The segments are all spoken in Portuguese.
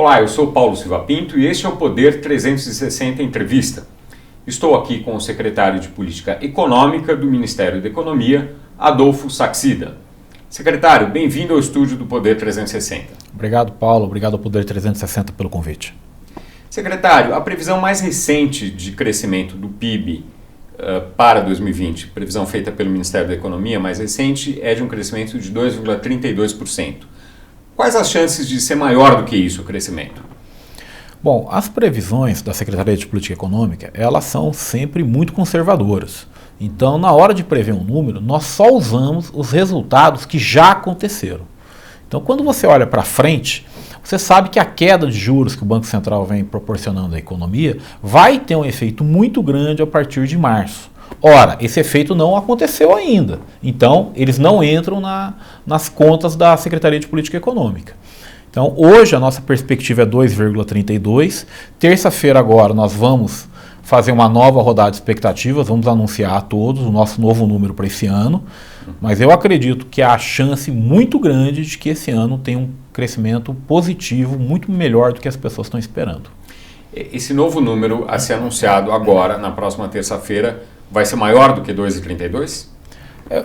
Olá, eu sou Paulo Silva Pinto e este é o Poder 360 Entrevista. Estou aqui com o secretário de Política Econômica do Ministério da Economia, Adolfo Saxida. Secretário, bem-vindo ao estúdio do Poder 360. Obrigado, Paulo. Obrigado ao Poder 360 pelo convite. Secretário, a previsão mais recente de crescimento do PIB para 2020, previsão feita pelo Ministério da Economia mais recente, é de um crescimento de 2,32%. Quais as chances de ser maior do que isso o crescimento? Bom, as previsões da Secretaria de Política Econômica, elas são sempre muito conservadoras. Então, na hora de prever um número, nós só usamos os resultados que já aconteceram. Então, quando você olha para frente, você sabe que a queda de juros que o Banco Central vem proporcionando à economia vai ter um efeito muito grande a partir de março. Ora, esse efeito não aconteceu ainda, então eles não entram nas contas da Secretaria de Política Econômica. Então, hoje a nossa perspectiva é 2,32. Terça-feira agora nós vamos fazer uma nova rodada de expectativas, vamos anunciar a todos o nosso novo número para esse ano, mas eu acredito que há chance muito grande de que esse ano tenha um crescimento positivo, muito melhor do que as pessoas estão esperando. Esse novo número a ser anunciado agora, na próxima terça-feira, vai ser maior do que 2,32?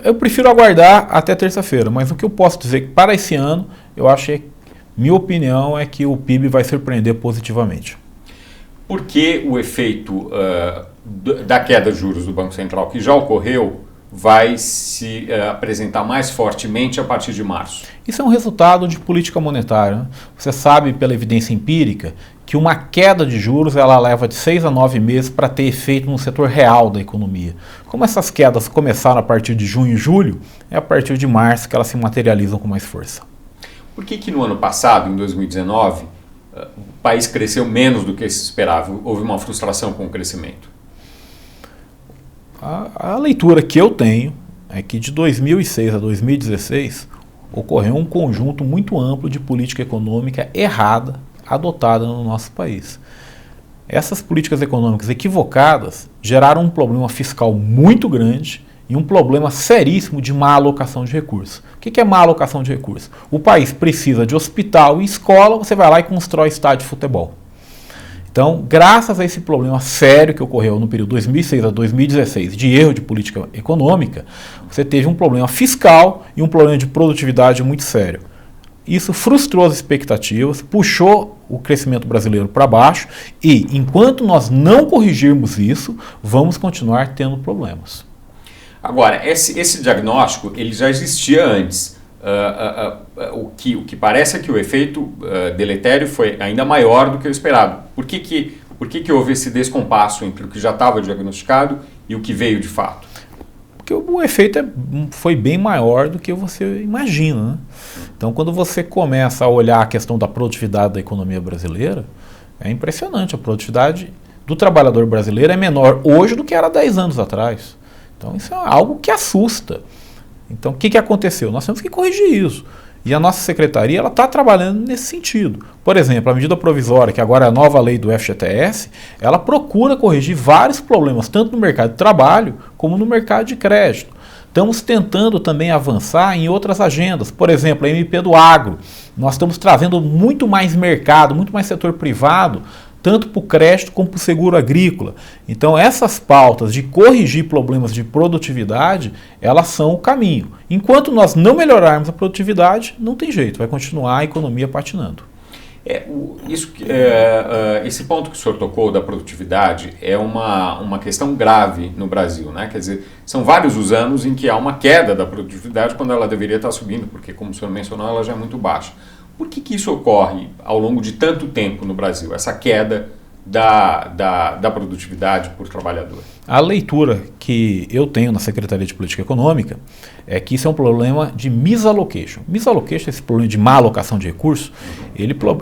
Eu prefiro aguardar até terça-feira, mas o que eu posso dizer que para esse ano, eu acho, minha opinião é que o PIB vai surpreender positivamente. Por que o efeito da queda de juros do Banco Central, que já ocorreu, vai se apresentar mais fortemente a partir de março? Isso é um resultado de política monetária, né? Você sabe pela evidência empírica que uma queda de juros ela leva de 6 a 9 meses para ter efeito no setor real da economia. Como essas quedas começaram a partir de junho e julho, é a partir de março que elas se materializam com mais força. Por que no ano passado, em 2019, o país cresceu menos do que se esperava? Houve uma frustração com o crescimento? A leitura que eu tenho é que de 2006 a 2016 ocorreu um conjunto muito amplo de política econômica errada adotada no nosso país. Essas políticas econômicas equivocadas geraram um problema fiscal muito grande e um problema seríssimo de má alocação de recursos. O que é má alocação de recursos? O país precisa de hospital e escola, você vai lá e constrói estádio de futebol. Então, graças a esse problema sério que ocorreu no período 2006 a 2016 de erro de política econômica, você teve um problema fiscal e um problema de produtividade muito sério. Isso frustrou as expectativas, puxou o crescimento brasileiro para baixo e, enquanto nós não corrigirmos isso, vamos continuar tendo problemas. Agora, esse diagnóstico ele já existia antes. O que parece é que o efeito deletério foi ainda maior do que o esperado. Por que houve esse descompasso entre o que já estava diagnosticado e o que veio de fato? Porque o efeito foi bem maior do que você imagina, né? Então, quando você começa a olhar a questão da produtividade da economia brasileira, é impressionante. A produtividade do trabalhador brasileiro é menor hoje do que era 10 anos atrás. Então, isso é algo que assusta. Então, o que aconteceu? Nós temos que corrigir isso. E a nossa secretaria está trabalhando nesse sentido. Por exemplo, a medida provisória, que agora é a nova lei do FGTS, ela procura corrigir vários problemas, tanto no mercado de trabalho como no mercado de crédito. Estamos tentando também avançar em outras agendas. Por exemplo, a MP do agro. Nós estamos trazendo muito mais mercado, muito mais setor privado, tanto para o crédito como para o seguro agrícola. Então, essas pautas de corrigir problemas de produtividade, elas são o caminho. Enquanto nós não melhorarmos a produtividade, não tem jeito, vai continuar a economia patinando. Esse ponto que o senhor tocou da produtividade é uma questão grave no Brasil, né? Quer dizer, são vários os anos em que há uma queda da produtividade quando ela deveria estar subindo, porque, como o senhor mencionou, ela já é muito baixa. Por que isso ocorre ao longo de tanto tempo no Brasil, essa queda da produtividade por trabalhador? A leitura que eu tenho na Secretaria de Política Econômica é que isso é um problema de misallocation. Misallocation, esse problema de má alocação de recursos,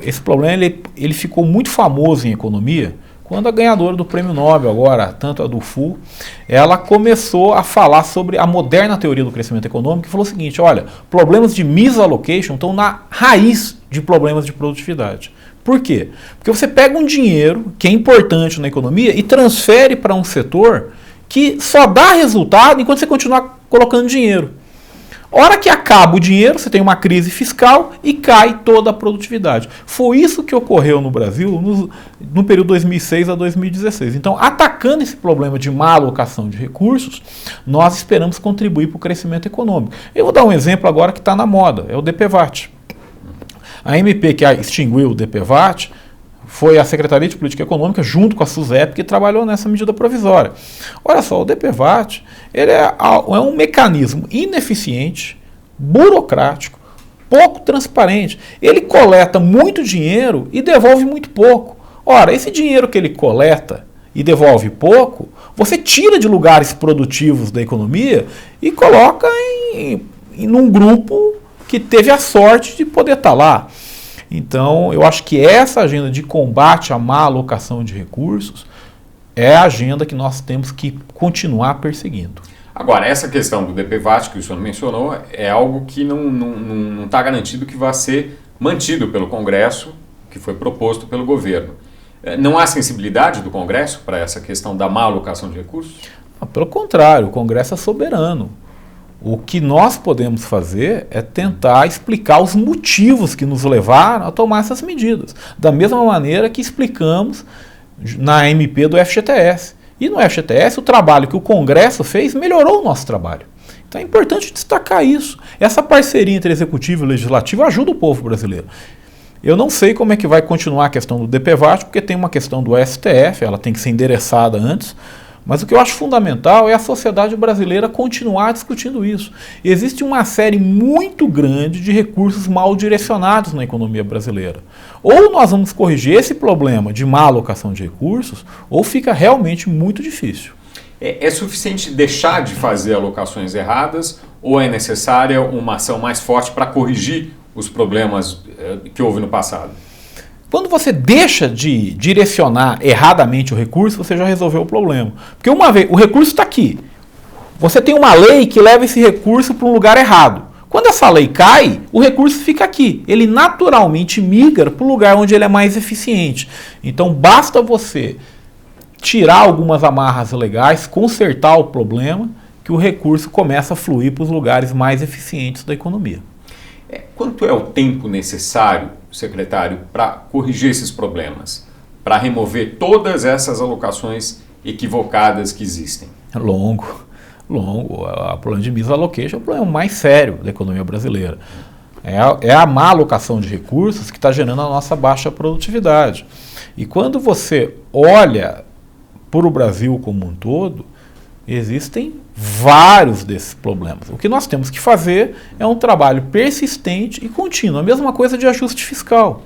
esse problema ele ficou muito famoso em economia quando a ganhadora do Prêmio Nobel, agora, tanto a do Fu, ela começou a falar sobre a moderna teoria do crescimento econômico e falou o seguinte: olha, problemas de misallocation estão na raiz de problemas de produtividade. Por quê? Porque você pega um dinheiro que é importante na economia e transfere para um setor que só dá resultado enquanto você continuar colocando dinheiro. Hora que acaba o dinheiro, você tem uma crise fiscal e cai toda a produtividade. Foi isso que ocorreu no Brasil no período 2006 a 2016. Então, atacando esse problema de má alocação de recursos, nós esperamos contribuir para o crescimento econômico. Eu vou dar um exemplo agora que está na moda, é o DPVAT. A MP que extinguiu o DPVAT foi a Secretaria de Política Econômica, junto com a SUSEP, que trabalhou nessa medida provisória. Olha só, o DPVAT ele é um mecanismo ineficiente, burocrático, pouco transparente. Ele coleta muito dinheiro e devolve muito pouco. Ora, esse dinheiro que ele coleta e devolve pouco, você tira de lugares produtivos da economia e coloca num grupo que teve a sorte de poder estar lá. Então, eu acho que essa agenda de combate à má alocação de recursos é a agenda que nós temos que continuar perseguindo. Agora, essa questão do DPVAT que o senhor mencionou é algo que não está garantido que vai ser mantido pelo Congresso, que foi proposto pelo governo. Não há sensibilidade do Congresso para essa questão da má alocação de recursos? Pelo contrário, o Congresso é soberano. O que nós podemos fazer é tentar explicar os motivos que nos levaram a tomar essas medidas. Da mesma maneira que explicamos na MP do FGTS. E no FGTS, o trabalho que o Congresso fez melhorou o nosso trabalho. Então é importante destacar isso. Essa parceria entre Executivo e Legislativo ajuda o povo brasileiro. Eu não sei como é que vai continuar a questão do DPVAT, porque tem uma questão do STF, ela tem que ser endereçada antes. Mas o que eu acho fundamental é a sociedade brasileira continuar discutindo isso. Existe uma série muito grande de recursos mal direcionados na economia brasileira. Ou nós vamos corrigir esse problema de má alocação de recursos, ou fica realmente muito difícil. É suficiente deixar de fazer alocações erradas, ou é necessária uma ação mais forte para corrigir os problemas que houve no passado? Quando você deixa de direcionar erradamente o recurso, você já resolveu o problema. Porque uma vez, o recurso está aqui. Você tem uma lei que leva esse recurso para um lugar errado. Quando essa lei cai, o recurso fica aqui. Ele naturalmente migra para o lugar onde ele é mais eficiente. Então basta você tirar algumas amarras legais, consertar o problema, que o recurso começa a fluir para os lugares mais eficientes da economia. Quanto é o tempo necessário, secretário, para corrigir esses problemas? Para remover todas essas alocações equivocadas que existem? Longo. O problema de misallocation é o problema mais sério da economia brasileira. É a má alocação de recursos que está gerando a nossa baixa produtividade. E quando você olha para o Brasil como um todo, existem vários desses problemas. O que nós temos que fazer é um trabalho persistente e contínuo. A mesma coisa de ajuste fiscal.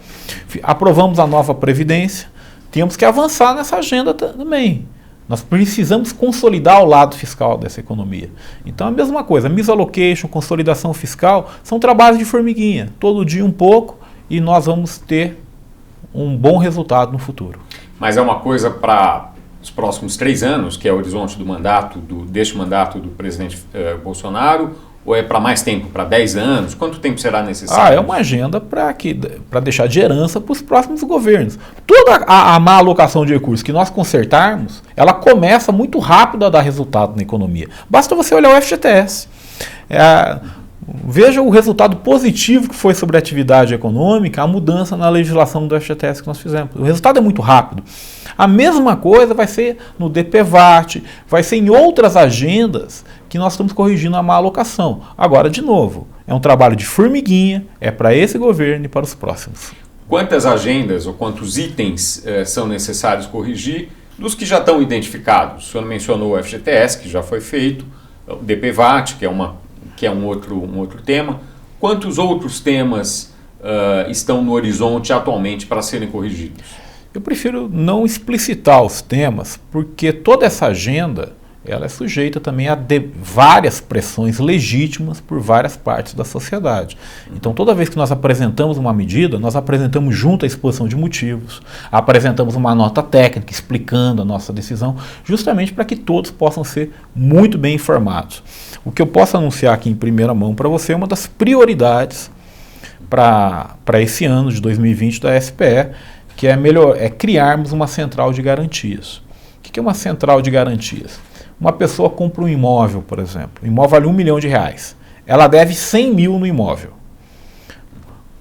Aprovamos a nova Previdência, temos que avançar nessa agenda também. Nós precisamos consolidar o lado fiscal dessa economia. Então a mesma coisa, misallocation, consolidação fiscal, são trabalhos de formiguinha. Todo dia um pouco e nós vamos ter um bom resultado no futuro. Mas é uma coisa para os próximos 3 anos, que é o horizonte do mandato, deste mandato do presidente Bolsonaro, ou é para mais tempo, para 10 anos? Quanto tempo será necessário? É uma agenda para deixar de herança para os próximos governos. Toda a má alocação de recursos que nós consertarmos, ela começa muito rápido a dar resultado na economia. Basta você olhar o FGTS. Veja o resultado positivo que foi sobre a atividade econômica, a mudança na legislação do FGTS que nós fizemos. O resultado é muito rápido. A mesma coisa vai ser no DPVAT, vai ser em outras agendas que nós estamos corrigindo a má alocação. Agora, de novo, é um trabalho de formiguinha, é para esse governo e para os próximos. Quantas agendas ou quantos itens são necessários corrigir dos que já estão identificados? O senhor mencionou o FGTS, que já foi feito, o DPVAT, que é um outro tema. Quantos outros temas estão no horizonte atualmente para serem corrigidos? Eu prefiro não explicitar os temas, porque toda essa agenda ela é sujeita também a várias pressões legítimas por várias partes da sociedade. Então, toda vez que nós apresentamos uma medida, nós apresentamos junto a exposição de motivos, apresentamos uma nota técnica explicando a nossa decisão, justamente para que todos possam ser muito bem informados. O que eu posso anunciar aqui em primeira mão para você é uma das prioridades para esse ano de 2020 da SPE, que é criarmos uma central de garantias. O que é uma central de garantias? Uma pessoa compra um imóvel, por exemplo. O imóvel vale R$1 milhão. ela deve 100 mil no imóvel.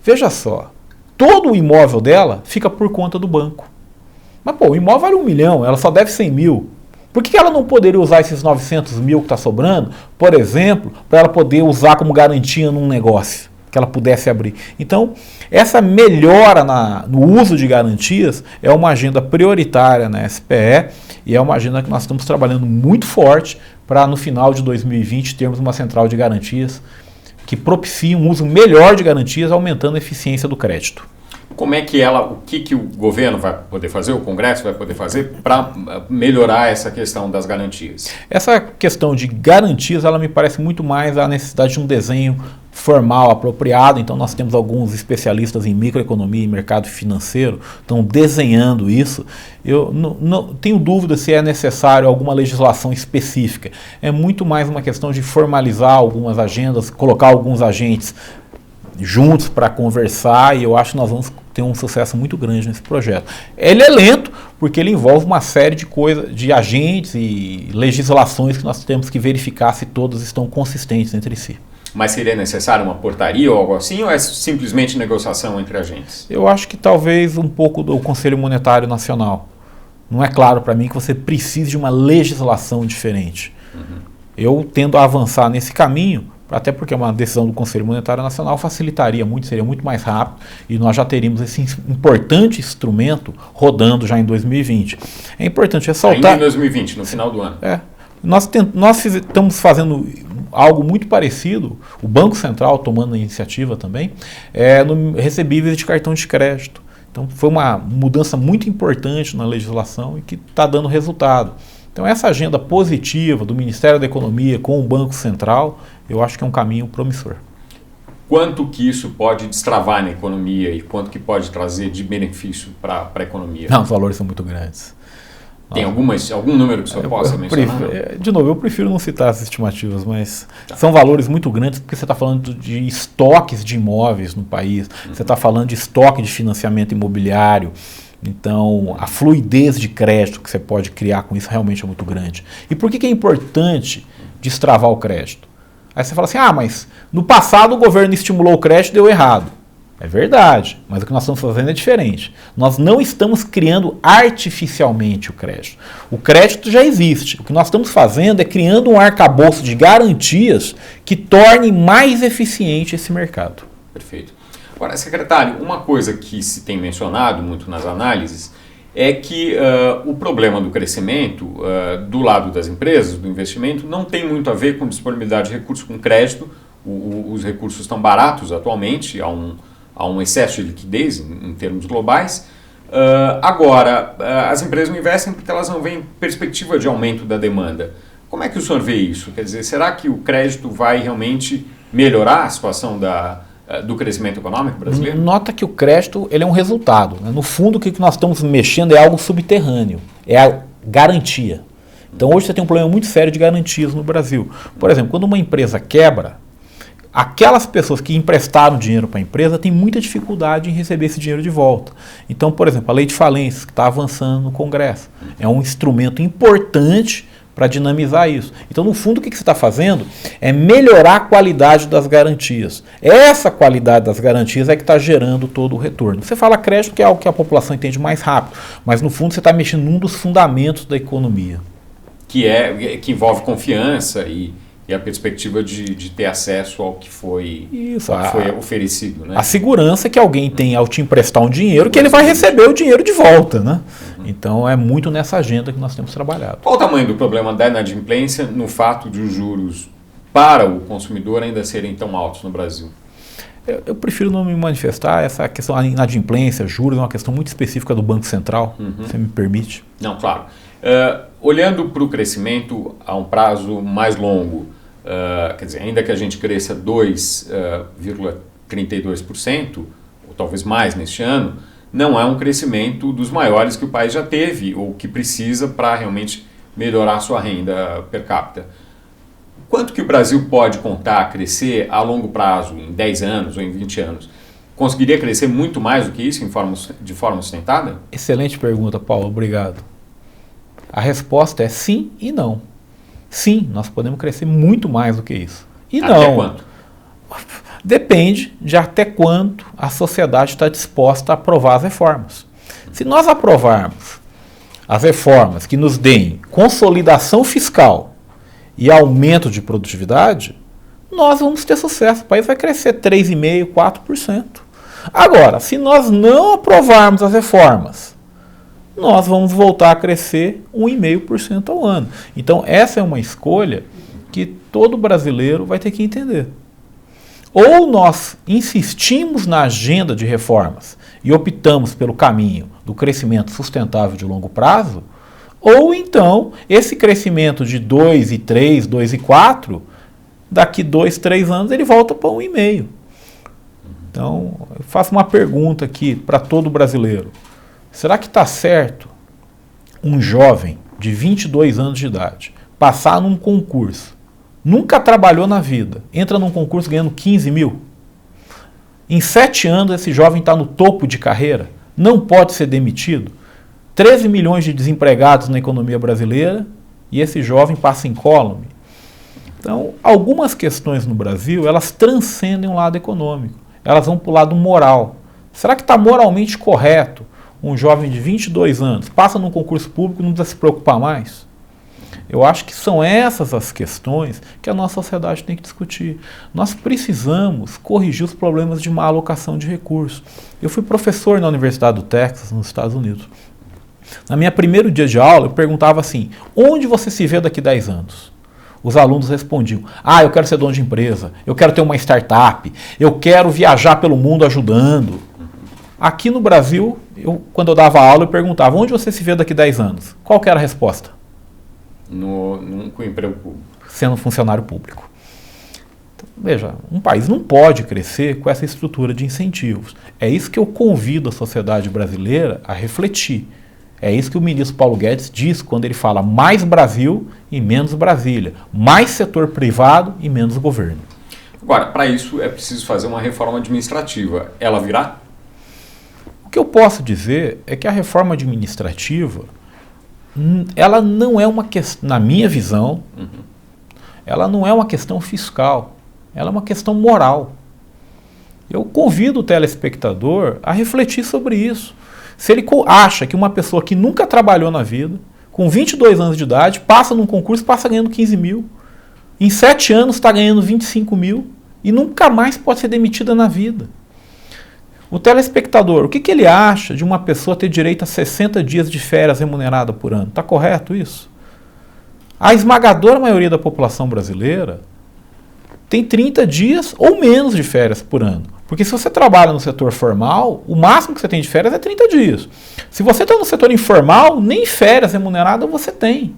Veja só, todo o imóvel dela fica por conta do banco. Mas, pô, o imóvel vale 1 milhão, ela só deve 100 mil. Por que ela não poderia usar esses 900 mil que está sobrando, por exemplo, para ela poder usar como garantia num negócio que ela pudesse abrir? Então, essa melhora no uso de garantias é uma agenda prioritária na SPE e é uma agenda que nós estamos trabalhando muito forte para, no final de 2020, termos uma central de garantias que propicie um uso melhor de garantias, aumentando a eficiência do crédito. Como é que o que o governo vai poder fazer, o Congresso vai poder fazer para melhorar essa questão das garantias? Essa questão de garantias, ela me parece muito mais a necessidade de um desenho formal, apropriado. Então nós temos alguns especialistas em microeconomia e mercado financeiro, estão desenhando isso. Eu não tenho dúvida se é necessário alguma legislação específica. É muito mais uma questão de formalizar algumas agendas, colocar alguns agentes juntos para conversar, e eu acho que nós vamos ter um sucesso muito grande nesse projeto. Ele é lento porque ele envolve uma série de coisas, de agentes e legislações que nós temos que verificar se todas estão consistentes entre si. Mas seria necessário uma portaria ou algo assim, ou é simplesmente negociação entre agentes? Eu acho que talvez um pouco do Conselho Monetário Nacional. Não é claro para mim que você precise de uma legislação diferente. Eu tendo a avançar nesse caminho, até porque uma decisão do Conselho Monetário Nacional facilitaria muito, seria muito mais rápido, e nós já teríamos esse importante instrumento rodando já em 2020. É importante ressaltar... Ainda em 2020, no final do ano. Nós estamos fazendo algo muito parecido, o Banco Central tomando a iniciativa também, no recebíveis de cartão de crédito. Então foi uma mudança muito importante na legislação e que está dando resultado. Então essa agenda positiva do Ministério da Economia com o Banco Central, eu acho que é um caminho promissor. Quanto que isso pode destravar na economia e quanto que pode trazer de benefício para a economia? Não, os valores são muito grandes. Tem algum número que o senhor possa mencionar? De novo, eu prefiro não citar as estimativas, mas são valores muito grandes porque você está falando de estoques de imóveis no país, você está falando de estoque de financiamento imobiliário. Então, a fluidez de crédito que você pode criar com isso realmente é muito grande. E por que é importante destravar o crédito? Aí você fala assim, mas no passado o governo estimulou o crédito e deu errado. É verdade, mas o que nós estamos fazendo é diferente. Nós não estamos criando artificialmente o crédito. O crédito já existe. O que nós estamos fazendo é criando um arcabouço de garantias que torne mais eficiente esse mercado. Perfeito. Agora, secretário, uma coisa que se tem mencionado muito nas análises é que o problema do crescimento do lado das empresas, do investimento, não tem muito a ver com disponibilidade de recursos, com crédito. Os recursos estão baratos atualmente, há um excesso de liquidez em termos globais. Agora, as empresas não investem porque elas não veem perspectiva de aumento da demanda. Como é que o senhor vê isso? Quer dizer, será que o crédito vai realmente melhorar a situação do crescimento econômico brasileiro? Nota que o crédito ele é um resultado. Né? No fundo, o que nós estamos mexendo é algo subterrâneo, é a garantia. Então hoje você tem um problema muito sério de garantias no Brasil. Por exemplo, quando uma empresa quebra, aquelas pessoas que emprestaram dinheiro para a empresa têm muita dificuldade em receber esse dinheiro de volta. Então, por exemplo, a lei de falências que está avançando no Congresso é um instrumento importante para dinamizar isso. Então, no fundo, o que você está fazendo é melhorar a qualidade das garantias. Essa qualidade das garantias é que está gerando todo o retorno. Você fala crédito, que é algo que a população entende mais rápido, mas no fundo você está mexendo num dos fundamentos da economia. Que envolve confiança e a perspectiva de ter acesso ao que foi oferecido. Né? A segurança que alguém tem ao te emprestar um dinheiro, que ele vai receber o dinheiro de volta. Né? Então é muito nessa agenda que nós temos trabalhado. Qual o tamanho do problema da inadimplência no fato de os juros para o consumidor ainda serem tão altos no Brasil? Eu prefiro não me manifestar. Essa questão da inadimplência, juros, é uma questão muito específica do Banco Central, se me permite. Não, claro. Olhando para o crescimento a um prazo mais longo, quer dizer, ainda que a gente cresça 2,32%, ou talvez mais neste ano, não é um crescimento dos maiores que o país já teve ou que precisa para realmente melhorar a sua renda per capita. Quanto que o Brasil pode contar a crescer a longo prazo, em 10 anos ou em 20 anos? Conseguiria crescer muito mais do que isso de forma sustentada? Excelente pergunta, Paulo. Obrigado. A resposta é sim e não. Sim, nós podemos crescer muito mais do que isso. E Até não. Quanto? Depende de até quanto a sociedade está disposta a aprovar as reformas. Se nós aprovarmos as reformas que nos deem consolidação fiscal e aumento de produtividade, nós vamos ter sucesso. O país vai crescer 3,5%, 4%. Agora, se nós não aprovarmos as reformas, nós vamos voltar a crescer 1,5% ao ano. Então, essa é uma escolha que todo brasileiro vai ter que entender. Ou nós insistimos na agenda de reformas e optamos pelo caminho do crescimento sustentável de longo prazo, ou então esse crescimento de 2,3%, 2,4%, daqui 2, 3 anos ele volta para 1,5%. Então, eu faço uma pergunta aqui para todo brasileiro. Será que está certo um jovem de 22 anos de idade passar num concurso, nunca trabalhou na vida, entra num concurso ganhando 15 mil? Em 7 anos esse jovem está no topo de carreira, não pode ser demitido? 13 milhões de desempregados na economia brasileira e esse jovem passa incólume. Então, algumas questões no Brasil, elas transcendem o lado econômico, elas vão para o lado moral. Será que está moralmente correto um jovem de 22 anos passa num concurso público e não precisa se preocupar mais? Eu acho que são essas as questões que a nossa sociedade tem que discutir. Nós precisamos corrigir os problemas de má alocação de recursos. Eu fui professor na Universidade do Texas, nos Estados Unidos. Na minha primeiro dia de aula, eu perguntava assim, onde você se vê daqui a 10 anos? Os alunos respondiam, eu quero ser dono de empresa, eu quero ter uma startup, eu quero viajar pelo mundo ajudando. Aqui no Brasil, quando eu dava aula, eu perguntava, onde você se vê daqui a 10 anos? Qual que era a resposta? Com emprego público. Sendo funcionário público. Então, veja, um país não pode crescer com essa estrutura de incentivos. É isso que eu convido a sociedade brasileira a refletir. É isso que o ministro Paulo Guedes diz quando ele fala mais Brasil e menos Brasília, mais setor privado e menos governo. Agora, para isso é preciso fazer uma reforma administrativa. Ela virá? O que eu posso dizer é que a reforma administrativa, ela não é uma questão, na minha visão, ela não é uma questão fiscal, ela é uma questão moral. Eu convido o telespectador a refletir sobre isso. Se ele acha que uma pessoa que nunca trabalhou na vida, com 22 anos de idade, passa num concurso, passa ganhando 15 mil, em 7 anos está ganhando 25 mil e nunca mais pode ser demitida na vida. O telespectador, o que ele acha de uma pessoa ter direito a 60 dias de férias remunerada por ano? Está correto isso? A esmagadora maioria da população brasileira tem 30 dias ou menos de férias por ano. Porque se você trabalha no setor formal, o máximo que você tem de férias é 30 dias. Se você está no setor informal, nem férias remuneradas você tem.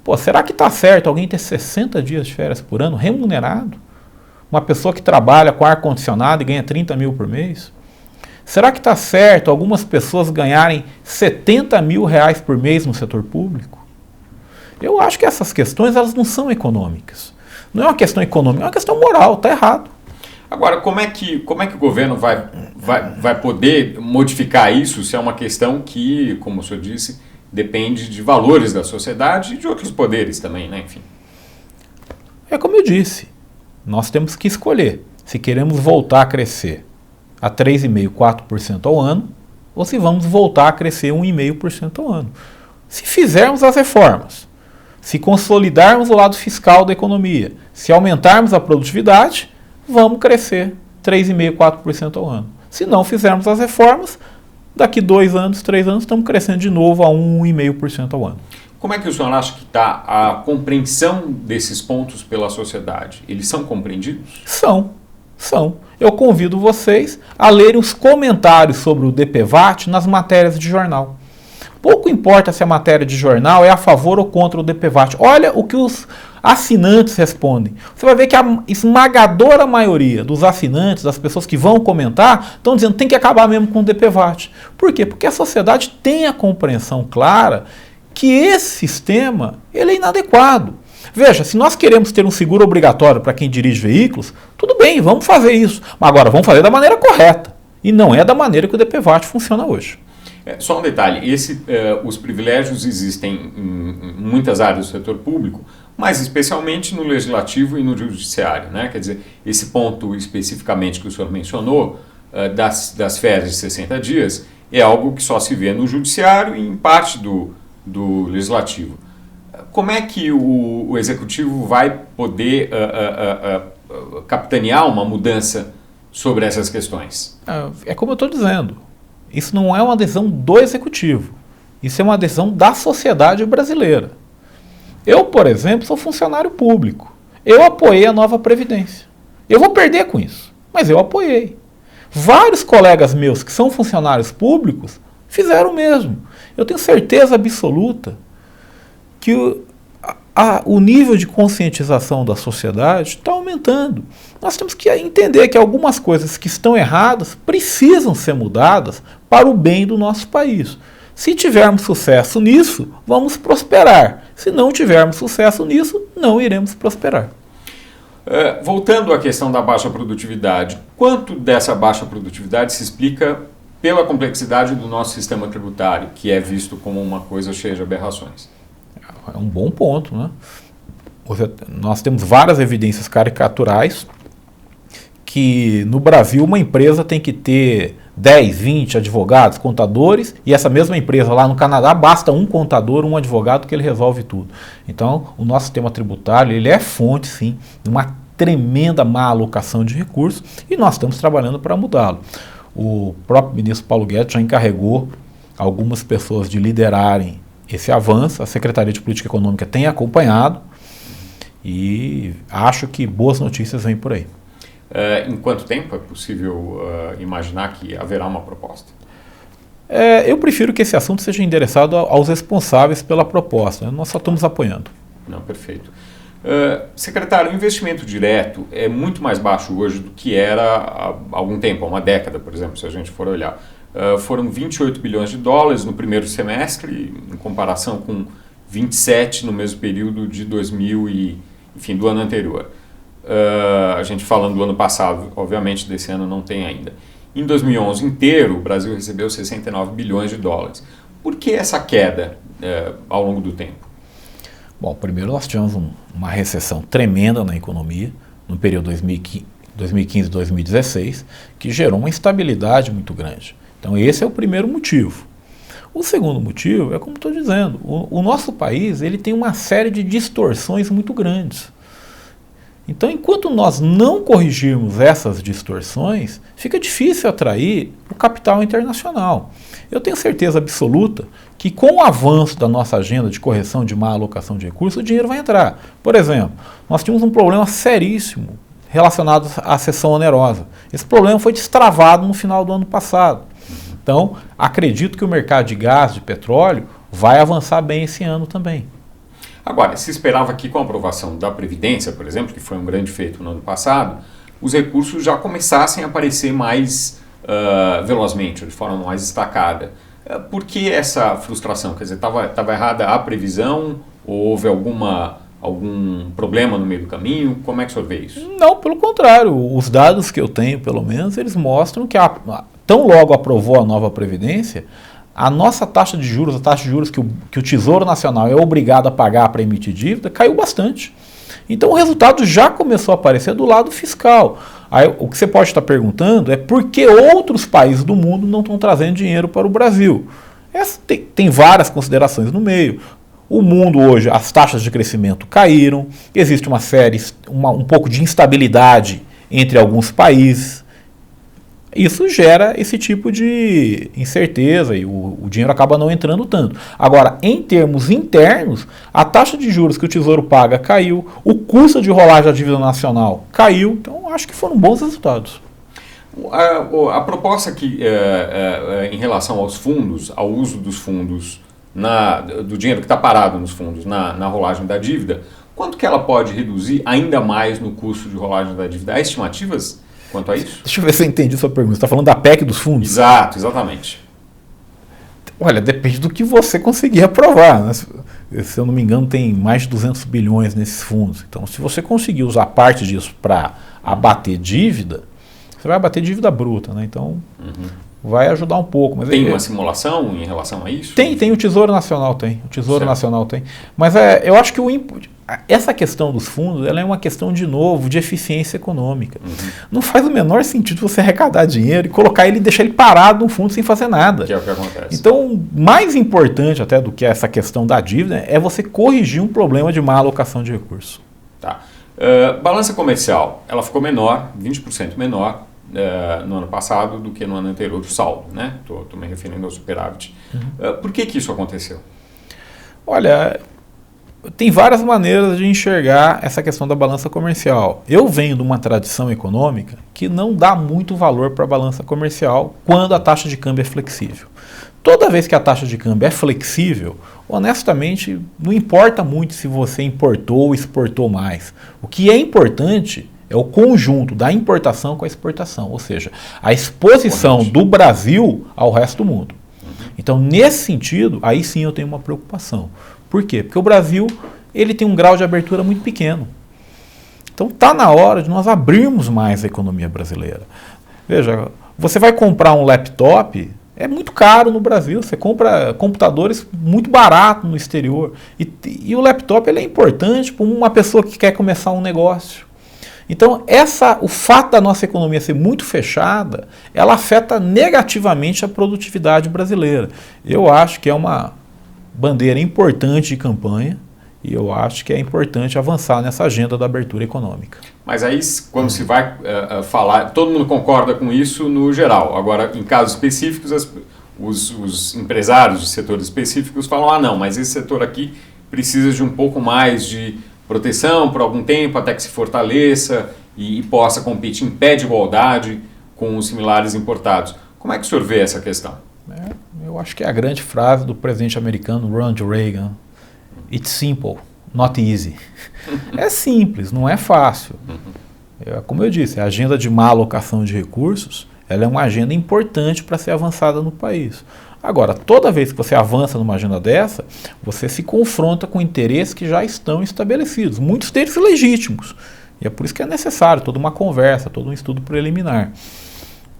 Pô, será que está certo alguém ter 60 dias de férias por ano remunerado? Uma pessoa que trabalha com ar-condicionado e ganha 30 mil por mês? Será que está certo algumas pessoas ganharem 70 mil reais por mês no setor público? Eu acho que essas questões elas não são econômicas. Não é uma questão econômica, é uma questão moral, está errado. Agora, como é que o governo vai poder modificar isso se é uma questão que, como o senhor disse, depende de valores da sociedade e de outros poderes também, né? Enfim. É como eu disse, nós temos que escolher se queremos voltar a crescer a 3,5%, 4% ao ano ou se vamos voltar a crescer 1,5% ao ano. Se fizermos as reformas, se consolidarmos o lado fiscal da economia, se aumentarmos a produtividade, vamos crescer 3,5%, 4% ao ano. Se não fizermos as reformas, daqui 2 anos, 3 anos, estamos crescendo de novo a 1,5% ao ano. Como é que o senhor acha que está a compreensão desses pontos pela sociedade? Eles são compreendidos? São. Eu convido vocês a lerem os comentários sobre o DPVAT nas matérias de jornal. Pouco importa se a matéria de jornal é a favor ou contra o DPVAT. Olha o que os assinantes respondem. Você vai ver que a esmagadora maioria dos assinantes, das pessoas que vão comentar, estão dizendo que tem que acabar mesmo com o DPVAT. Por quê? Porque a sociedade tem a compreensão clara que esse sistema ele é inadequado. Veja, se nós queremos ter um seguro obrigatório para quem dirige veículos, tudo bem, vamos fazer isso. Mas agora vamos fazer da maneira correta. E não é da maneira que o DPVAT funciona hoje. Só um detalhe, os privilégios existem em muitas áreas do setor público, mas especialmente no legislativo e no judiciário, né? Quer dizer, esse ponto especificamente que o senhor mencionou, das férias de 60 dias, é algo que só se vê no judiciário e em parte do legislativo. Como é que o executivo vai poder capitanear uma mudança sobre essas questões? É como eu estou dizendo, isso não é uma adesão do executivo, isso é uma adesão da sociedade brasileira. Eu, por exemplo, sou funcionário público, eu apoiei a nova Previdência. Eu vou perder com isso, mas eu apoiei. Vários colegas meus que são funcionários públicos fizeram o mesmo. Eu tenho certeza absoluta que o nível de conscientização da sociedade está aumentando. Nós temos que entender que algumas coisas que estão erradas precisam ser mudadas para o bem do nosso país. Se tivermos sucesso nisso, vamos prosperar. Se não tivermos sucesso nisso, não iremos prosperar. Voltando à questão da baixa produtividade, quanto dessa baixa produtividade se explica pela complexidade do nosso sistema tributário, que é visto como uma coisa cheia de aberrações? É um bom ponto, né? Nós temos várias evidências caricaturais que no Brasil uma empresa tem que ter 10, 20 advogados, contadores, e essa mesma empresa lá no Canadá basta um contador, um advogado que ele resolve tudo. Então, o nosso sistema tributário, ele é fonte, sim, de uma tremenda má alocação de recursos e nós estamos trabalhando para mudá-lo. O próprio ministro Paulo Guedes já encarregou algumas pessoas de liderarem esse avanço, a Secretaria de Política Econômica tem acompanhado e acho que boas notícias vêm por aí. Em quanto tempo é possível imaginar que haverá uma proposta? Eu prefiro que esse assunto seja endereçado aos responsáveis pela proposta. Nós só estamos apoiando. Não, perfeito. Secretário, o investimento direto é muito mais baixo hoje do que era há algum tempo, há uma década, por exemplo, se a gente for olhar. Foram 28 bilhões de dólares no primeiro semestre, em comparação com 27 no mesmo período de 2000 do ano anterior. A gente falando do ano passado, obviamente desse ano não tem ainda. Em 2011 inteiro, o Brasil recebeu 69 bilhões de dólares. Por que essa queda ao longo do tempo? Bom, primeiro nós tivemos uma recessão tremenda na economia, no período 2015-2016, que gerou uma instabilidade muito grande. Então esse é o primeiro motivo. O segundo motivo é como estou dizendo, o nosso país ele tem uma série de distorções muito grandes. Então, enquanto nós não corrigirmos essas distorções, fica difícil atrair o capital internacional. Eu tenho certeza absoluta que com o avanço da nossa agenda de correção de má alocação de recursos, o dinheiro vai entrar. Por exemplo, nós tínhamos um problema seríssimo relacionado à cessão onerosa. Esse problema foi destravado no final do ano passado. Então, acredito que o mercado de gás, de petróleo, vai avançar bem esse ano também. Agora, se esperava que com a aprovação da Previdência, por exemplo, que foi um grande feito no ano passado, os recursos já começassem a aparecer mais velozmente, de forma mais destacada. Por que essa frustração? Quer dizer, estava errada a previsão? Ou houve algum problema no meio do caminho? Como é que o senhor vê isso? Não, pelo contrário. Os dados que eu tenho, pelo menos, eles mostram que tão logo aprovou a nova Previdência, a nossa taxa de juros, a taxa de juros que o Tesouro Nacional é obrigado a pagar para emitir dívida, caiu bastante. Então o resultado já começou a aparecer do lado fiscal. Aí, o que você pode estar perguntando é por que outros países do mundo não estão trazendo dinheiro para o Brasil. Tem várias considerações no meio. O mundo hoje, as taxas de crescimento caíram, existe um pouco de instabilidade entre alguns países. Isso gera esse tipo de incerteza e o dinheiro acaba não entrando tanto. Agora, em termos internos, a taxa de juros que o Tesouro paga caiu, o custo de rolagem da dívida nacional caiu, então acho que foram bons resultados. A proposta aqui em relação aos fundos, ao uso dos fundos, do dinheiro que está parado nos fundos na rolagem da dívida, quanto que ela pode reduzir ainda mais no custo de rolagem da dívida? Há estimativas quanto a isso? Deixa eu ver se eu entendi a sua pergunta. Você está falando da PEC dos fundos? Exato, exatamente. Olha, depende do que você conseguir aprovar, né? Se eu não me engano, tem mais de 200 bilhões nesses fundos. Então, se você conseguir usar parte disso para abater dívida, você vai abater dívida bruta, né? Então, vai ajudar um pouco. Mas tem uma simulação em relação a isso? Tem, o Tesouro Nacional tem. O Tesouro Nacional tem. Mas eu acho que essa questão dos fundos, ela é uma questão, de novo, de eficiência econômica. Não faz o menor sentido você arrecadar dinheiro e colocar ele, deixar ele parado no fundo sem fazer nada. Que é o que acontece. Então, mais importante até do que essa questão da dívida é você corrigir um problema de má alocação de recursos. Tá. Balança comercial, ela ficou menor, 20% menor no ano passado do que no ano anterior, o saldo, né? Estou me referindo ao superávit. Por que isso aconteceu? Olha, tem várias maneiras de enxergar essa questão da balança comercial. Eu venho de uma tradição econômica que não dá muito valor para a balança comercial quando a taxa de câmbio é flexível. Toda vez que a taxa de câmbio é flexível, honestamente, não importa muito se você importou ou exportou mais. O que é importante é o conjunto da importação com a exportação, ou seja, a exposição do Brasil ao resto do mundo. Então, nesse sentido, aí sim eu tenho uma preocupação. Por quê? Porque o Brasil ele tem um grau de abertura muito pequeno. Então, está na hora de nós abrirmos mais a economia brasileira. Veja, você vai comprar um laptop, é muito caro no Brasil, você compra computadores muito baratos no exterior. E o laptop ele é importante para uma pessoa que quer começar um negócio. Então, o fato da nossa economia ser muito fechada, ela afeta negativamente a produtividade brasileira. Eu acho que é uma bandeira importante de campanha e eu acho que é importante avançar nessa agenda da abertura econômica. Mas aí, quando se vai falar, todo mundo concorda com isso no geral. Agora, em casos específicos, os empresários de setores específicos falam, não, mas esse setor aqui precisa de um pouco mais de proteção por algum tempo até que se fortaleça e possa competir em pé de igualdade com os similares importados. Como é que o senhor vê essa questão? Eu acho que é a grande frase do presidente americano Ronald Reagan. It's simple, not easy. É simples, não é fácil. Como eu disse, a agenda de má alocação de recursos, ela é uma agenda importante para ser avançada no país. Agora, toda vez que você avança numa agenda dessa, você se confronta com interesses que já estão estabelecidos, muitos deles legítimos. E é por isso que é necessário toda uma conversa, todo um estudo preliminar.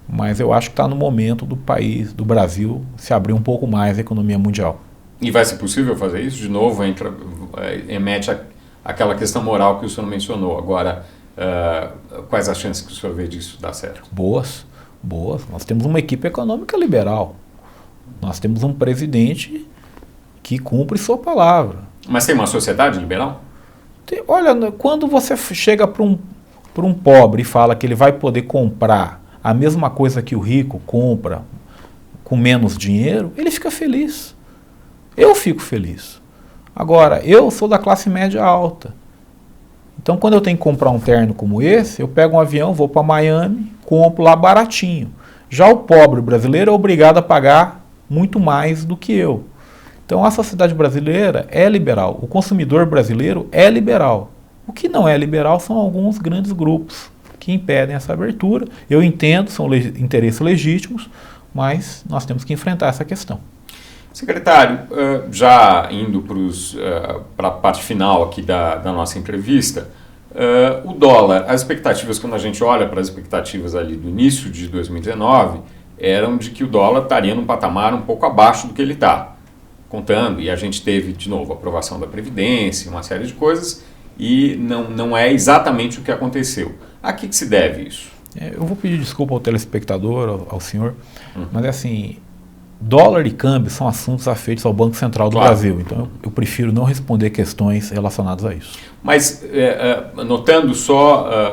Mas eu acho que está no momento do país, do Brasil, se abrir um pouco mais a economia mundial. E vai ser possível fazer isso? De novo, emete aquela questão moral que o senhor mencionou. Agora, quais as chances que o senhor vê disso dar certo? Boas. Nós temos uma equipe econômica liberal. Nós temos um presidente que cumpre sua palavra. Mas tem uma sociedade liberal? Olha, quando você chega para um pobre e fala que ele vai poder comprar a mesma coisa que o rico compra com menos dinheiro, ele fica feliz. Eu fico feliz. Agora, eu sou da classe média alta. Então, quando eu tenho que comprar um terno como esse, eu pego um avião, vou para Miami, compro lá baratinho. Já o pobre brasileiro é obrigado a pagar muito mais do que eu. Então, a sociedade brasileira é liberal. O consumidor brasileiro é liberal. O que não é liberal são alguns grandes grupos que impedem essa abertura. Eu entendo, são interesses legítimos, mas nós temos que enfrentar essa questão. Secretário, já indo para a parte final aqui da nossa entrevista, o dólar, as expectativas, quando a gente olha para as expectativas ali do início de 2019, eram de que o dólar estaria num patamar um pouco abaixo do que ele está, contando, e a gente teve, de novo, a aprovação da Previdência, uma série de coisas, e não é exatamente o que aconteceu. A que se deve isso? Eu vou pedir desculpa ao telespectador, ao senhor, mas é assim, dólar e câmbio são assuntos afeitos ao Banco Central do Brasil, então eu prefiro não responder questões relacionadas a isso. Mas,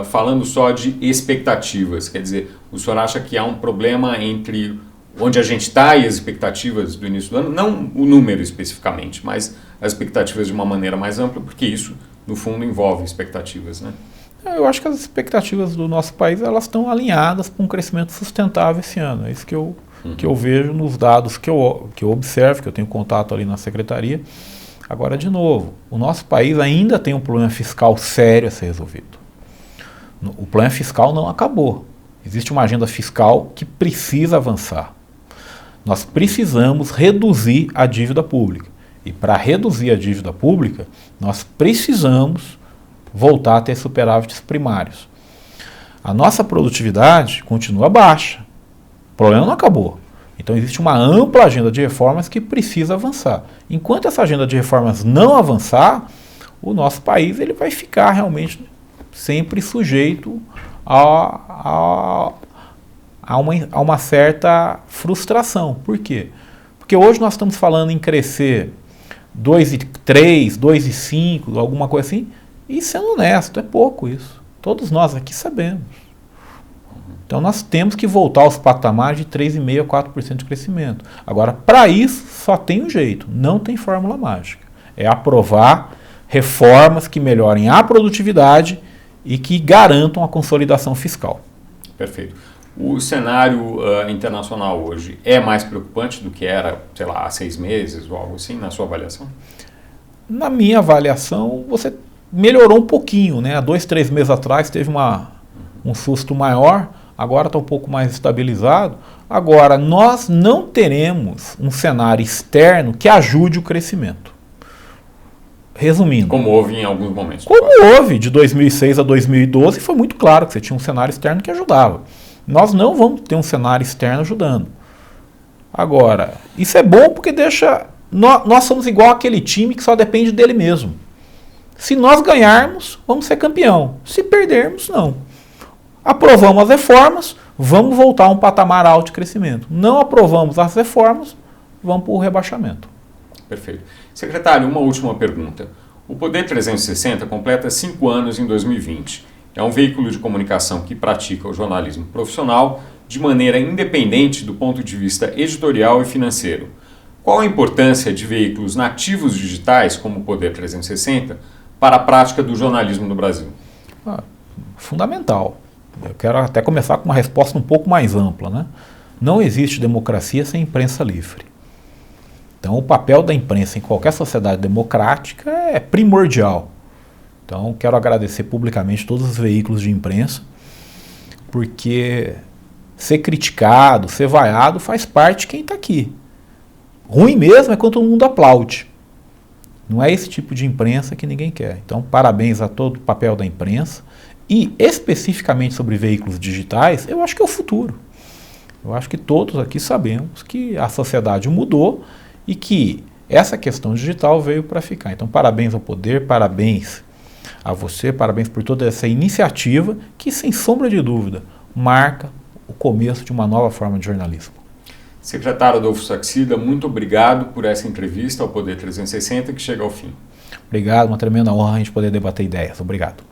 falando só de expectativas, quer dizer, o senhor acha que há um problema entre onde a gente está e as expectativas do início do ano, não o número especificamente, mas as expectativas de uma maneira mais ampla, porque isso, no fundo, envolve expectativas, né? Eu acho que as expectativas do nosso país elas estão alinhadas para um crescimento sustentável esse ano. É isso que eu vejo nos dados que eu observo, que eu tenho contato ali na secretaria. Agora, de novo, o nosso país ainda tem um problema fiscal sério a ser resolvido. O problema fiscal não acabou. Existe uma agenda fiscal que precisa avançar. Nós precisamos reduzir a dívida pública. E para reduzir a dívida pública, nós precisamos voltar a ter superávites primários. A nossa produtividade continua baixa. O problema não acabou. Então existe uma ampla agenda de reformas que precisa avançar. Enquanto essa agenda de reformas não avançar, o nosso país ele vai ficar realmente sempre sujeito a uma certa frustração. Por quê? Porque hoje nós estamos falando em crescer 2,3, 2,5, alguma coisa assim, e sendo honesto, é pouco isso. Todos nós aqui sabemos. Então nós temos que voltar aos patamares de 3,5% a 4% de crescimento. Agora, para isso, só tem um jeito, não tem fórmula mágica. É aprovar reformas que melhorem a produtividade e que garantam a consolidação fiscal. Perfeito. O cenário internacional hoje é mais preocupante do que era, sei lá, há 6 meses ou algo assim, na sua avaliação? Na minha avaliação, você melhorou um pouquinho, né? Há 2, 3 meses atrás teve um susto maior, agora está um pouco mais estabilizado. Agora, nós não teremos um cenário externo que ajude o crescimento. Resumindo. Como houve em alguns momentos. Como houve de 2006 a 2012, foi muito claro que você tinha um cenário externo que ajudava. Nós não vamos ter um cenário externo ajudando. Agora, isso é bom porque deixa... Nós somos igual aquele time que só depende dele mesmo. Se nós ganharmos, vamos ser campeão. Se perdermos, não. Aprovamos as reformas, vamos voltar a um patamar alto de crescimento. Não aprovamos as reformas, vamos para o rebaixamento. Perfeito. Secretário, uma última pergunta. O Poder 360 completa 5 anos em 2020. É um veículo de comunicação que pratica o jornalismo profissional de maneira independente do ponto de vista editorial e financeiro. Qual a importância de veículos nativos digitais, como o Poder 360, para a prática do jornalismo no Brasil? Fundamental. Eu quero até começar com uma resposta um pouco mais ampla, né? Não existe democracia sem imprensa livre. Então, o papel da imprensa em qualquer sociedade democrática é primordial. Então, quero agradecer publicamente todos os veículos de imprensa, porque ser criticado, ser vaiado, faz parte de quem está aqui. Ruim mesmo é quando todo mundo aplaude. Não é esse tipo de imprensa que ninguém quer. Então, parabéns a todo o papel da imprensa. E, especificamente sobre veículos digitais, eu acho que é o futuro. Eu acho que todos aqui sabemos que a sociedade mudou e que essa questão digital veio para ficar. Então, parabéns ao Poder, parabéns a você, parabéns por toda essa iniciativa que, sem sombra de dúvida, marca o começo de uma nova forma de jornalismo. Secretário Adolfo Saxida, muito obrigado por essa entrevista ao Poder 360 que chega ao fim. Obrigado, uma tremenda honra a gente poder debater ideias. Obrigado.